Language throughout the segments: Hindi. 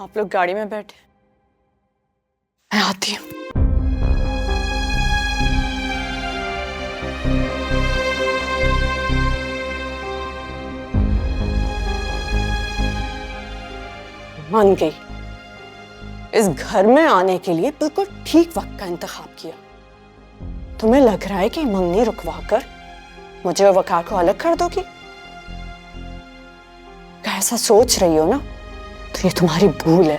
आप लोग गाड़ी में बैठे, मैं आती हूँ। मान गई। इस घर में आने के लिए बिल्कुल ठीक वक्त का इंतखाब किया। तुम्हें लग रहा है कि मंगनी रुकवाकर मुझे और वकार को अलग कर दोगी? अगर ऐसा सोच रही हो ना तो ये तुम्हारी भूल है।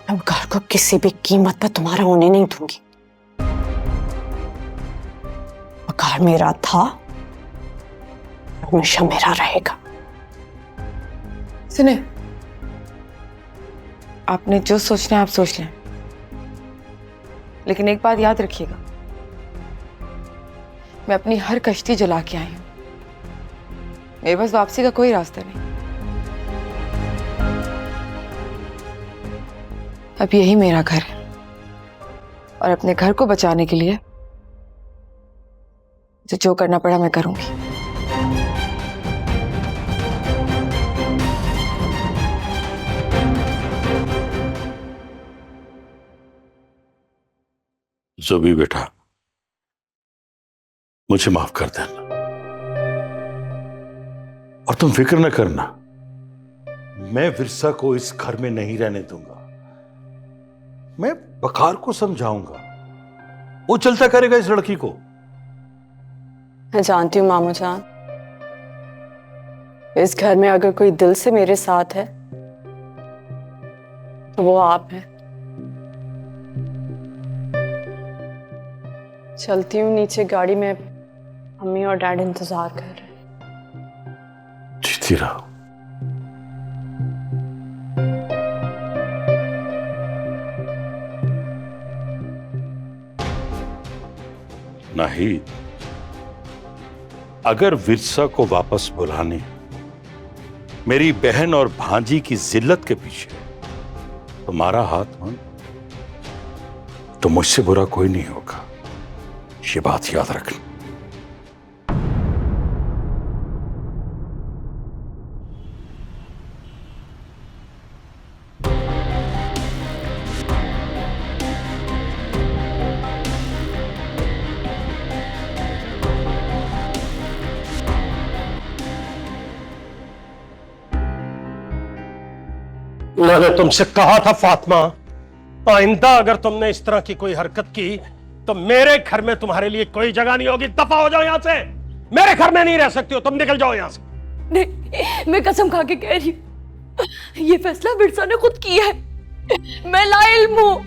मैं वकार को किसी भी कीमत पर तुम्हारा होने नहीं दूंगी। वकार मेरा था, हमेशा मेरा रहेगा। सुने, आपने जो सोचना है आप सोच लें, लेकिन एक बात याद रखिएगा, मैं अपनी हर कश्ती जला के आई हूं। मेरे पास वापसी का कोई रास्ता नहीं। अब यही मेरा घर है और अपने घर को बचाने के लिए मुझे जो करना पड़ा मैं करूंगी। ज़ुबी बेटा, मुझे माफ कर देना और तुम फिक्र न करना, मैं विरसा को इस घर में नहीं रहने दूंगा। मैं वकार को समझाऊंगा, वो चलता करेगा इस लड़की को। मैं जानती हूँ मामू जान, इस घर में अगर कोई दिल से मेरे साथ है तो वो आप हैं। चलती हूँ नीचे, गाड़ी में मम्मी और डैड इंतजार कर रहे हैं। जीती रहो। नाहिद, अगर विरसा को वापस बुलाने मेरी बहन और भांजी की जिल्लत के पीछे तुम्हारा हाथ हो तो मुझसे बुरा कोई नहीं होगा, ये बात याद रखना। मैंने तुमसे कहा था फातिमा, आइंदा अगर तुमने इस तरह की कोई हरकत की तो मेरे घर में तुम्हारे लिए कोई जगह नहीं होगी। दफा हो जाओ यहां से, मेरे घर में नहीं रह सकती हो, तुम निकल जाओ यहां से। नहीं, मैं कसम खा के कह रही हूँ, ये फैसला विरसा ने खुद किया है। मैं लाइल्म हूँ,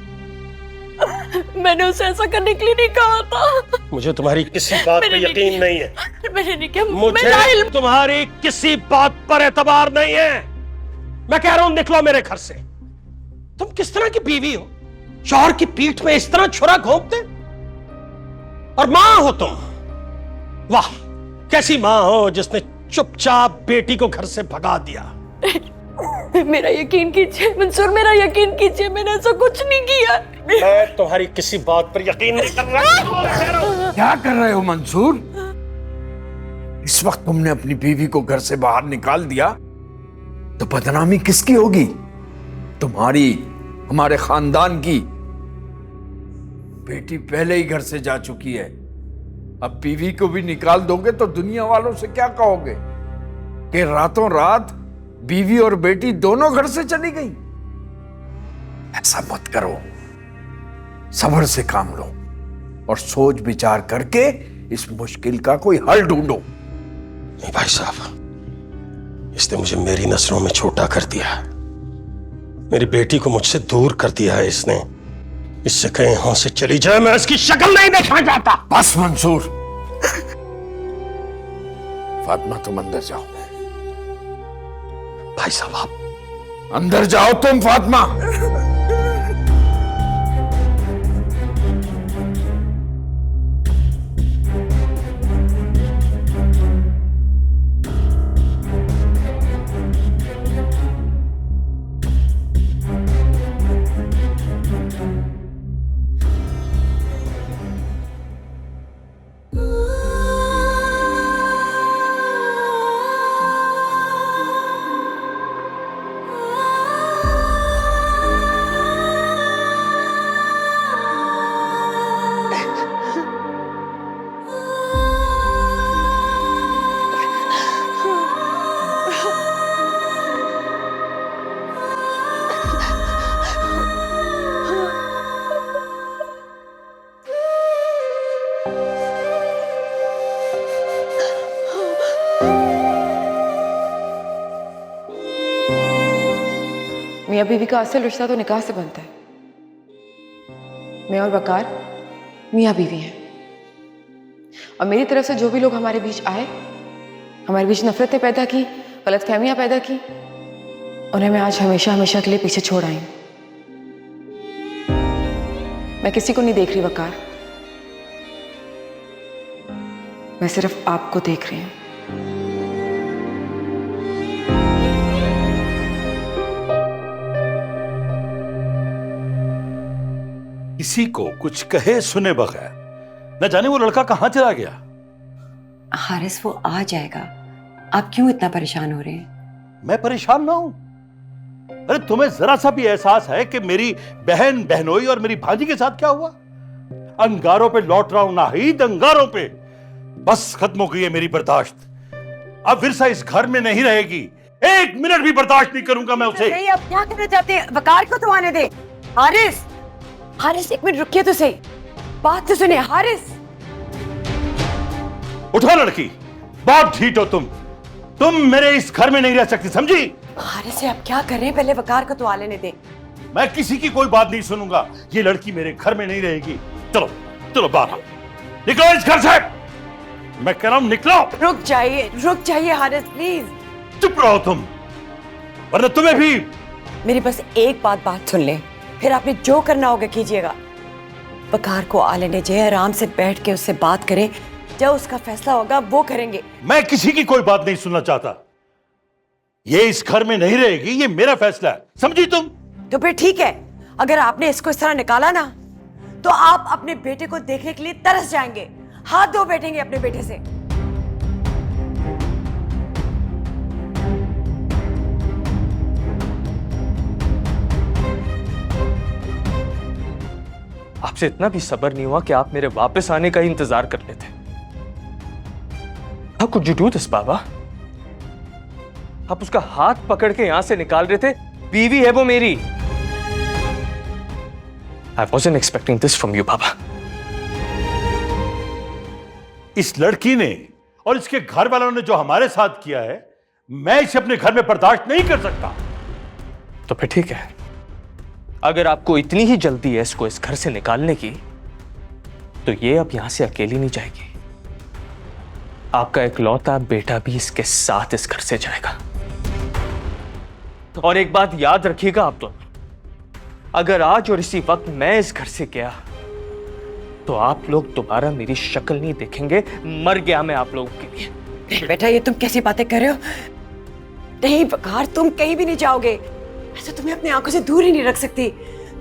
मैंने उसे ऐसा करने के लिए नहीं कहा था। मुझे तुम्हारी किसी बात पे यकीन नहीं है। मैंने नहीं किया। मुझे तुम्हारी किसी बात पर एतबार नहीं है। मैं कह रहा हूं निकलो मेरे घर से। तुम किस तरह की बीवी हो, शौहर की पीठ में इस तरह छुरा घोंपते? और मां हो तुम, वाह कैसी मां हो जिसने चुपचाप बेटी को घर से भगा दिया। मेरा यकीन कीजिए मंसूर, मेरा यकीन कीजिए, मैंने ऐसा कुछ नहीं किया। मैं तुम्हारी किसी बात पर यकीन नहीं कर रहा। क्या कर रहे हो मंसूर? इस वक्त तुमने अपनी बीवी को घर से बाहर निकाल दिया तो बदनामी किसकी होगी? तुम्हारी, हमारे खानदान की। बेटी पहले ही घर से जा चुकी है, अब बीवी को भी निकाल दोगे तो दुनिया वालों से क्या कहोगे कि रातों रात बीवी और बेटी दोनों घर से चली गई? ऐसा मत करो, सब्र से काम लो और सोच विचार करके इस मुश्किल का कोई हल ढूंढो। नहीं भाई साहब, इसने मुझे मेरी नजरों में छोटा कर दिया है, मेरी बेटी को मुझसे दूर कर दिया है इसने। इससे कहीं यहां से चली जाए, मैं इसकी शक्ल नहीं देखना चाहता। बस मंसूर, फातिमा तुम अंदर जाओ। भाई साहब आप अंदर जाओ तुम, फातिमा। मियाँ बीवी का असल रिश्ता तो निकाह से बनता है। मैं और वकार मियाँ बीवी हैं, और मेरी तरफ से जो भी लोग हमारे बीच आए, हमारे बीच नफरतें पैदा की, गलतफहमियां पैदा की, उन्हें मैं आज हमेशा हमेशा के लिए पीछे छोड़ आई हूं। मैं किसी को नहीं देख रही वकार, मैं सिर्फ आपको देख रही हूं। किसी को कुछ कहे सुने बगैर न जाने वो लड़का कहां चला गया। हारिस वो आ जाएगा, आप क्यों इतना परेशान हो रहे हैं? मैं परेशान ना हूं। अरे तुम्हें जरा सा भी एहसास है कि मेरी बहन बहनोई और मेरी भांजी के साथ क्या हुआ? अंगारों पे लौट रहा हूं नाहिद, अंगारों पे। बस खत्म हो गई है मेरी बर्दाश्त। अब विरसा इस घर में नहीं रहेगी। 1 मिनट भी बर्दाश्त नहीं करूंगा मैं उसे। नहीं, अब क्या करना चाहते हैं? वकार को तो आने दे। हारिस, हारिस 1 मिनट रुकिए तो सही, बात तो सुने। हारिस, उठो लड़की, बहुत ढीठ हो तुम मेरे इस घर में नहीं रह सकती, समझी? हारिस से आप क्या कर रहे हैं? पहले वकार को तो आ लेने दे। मैं किसी की कोई बात नहीं सुनूंगा। ये लड़की मेरे घर में नहीं रहेगी। चलो चलो बाहर निकलो इस घर से। मैं कह रहा हूं निकलो। रुक जाइए हारिस प्लीज। चुप रहो तुम, वरना तुम्हें भी। मेरी बस एक बात सुन ले, फिर आपने जो करना होगा कीजिएगा। वकार को आ लेने जाए, आराम से बैठ के उससे बात करें, जो उसका फैसला होगा वो करेंगे। मैं किसी की कोई बात नहीं सुनना चाहता। ये इस घर में नहीं रहेगी, ये मेरा फैसला है, समझी तुम? तो फिर ठीक है, अगर आपने इसको इस तरह निकाला ना, तो आप अपने बेटे को देखने के लिए तरस जाएंगे, हाथ धो बैठेंगे अपने बेटे से। आपसे इतना भी सब्र नहीं हुआ कि आप मेरे वापस आने का ही इंतजार कर लेते। How could you do this, बाबा? आप उसका हाथ पकड़ के यहां से निकाल रहे थे। बीवी है वो मेरी। I wasn't expecting this from you, बाबा। इस लड़की ने और इसके घर वालों ने जो हमारे साथ किया है, मैं इसे अपने घर में बर्दाश्त नहीं कर सकता। तो फिर ठीक है, अगर आपको इतनी ही जल्दी है इसको इस घर से निकालने की, तो ये अब यहां से अकेली नहीं जाएगी। आपका इकलौता बेटा भी इसके साथ इस घर से जाएगा। और एक बात याद रखिएगा आप दोनों, अगर आज और इसी वक्त मैं इस घर से गया, तो आप लोग दोबारा मेरी शक्ल नहीं देखेंगे। मर गया मैं आप लोगों के लिए। बेटा, ये तुम कैसी बातें कर रहे हो? नहीं वकार, तुम कहीं भी नहीं जाओगे। ऐसा तुम्हें अपनी आंखों से दूर ही नहीं रख सकती।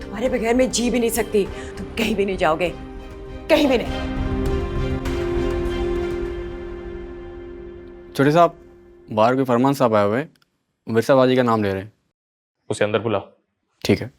तुम्हारे बगैर मैं जी भी नहीं सकती। तुम कहीं भी नहीं जाओगे, कहीं भी नहीं। छोटे साहब, बाहर कोई फरमान साहब आए हुए, विरसा बाजी का नाम ले रहे हैं। उसे अंदर बुलाओ। ठीक है।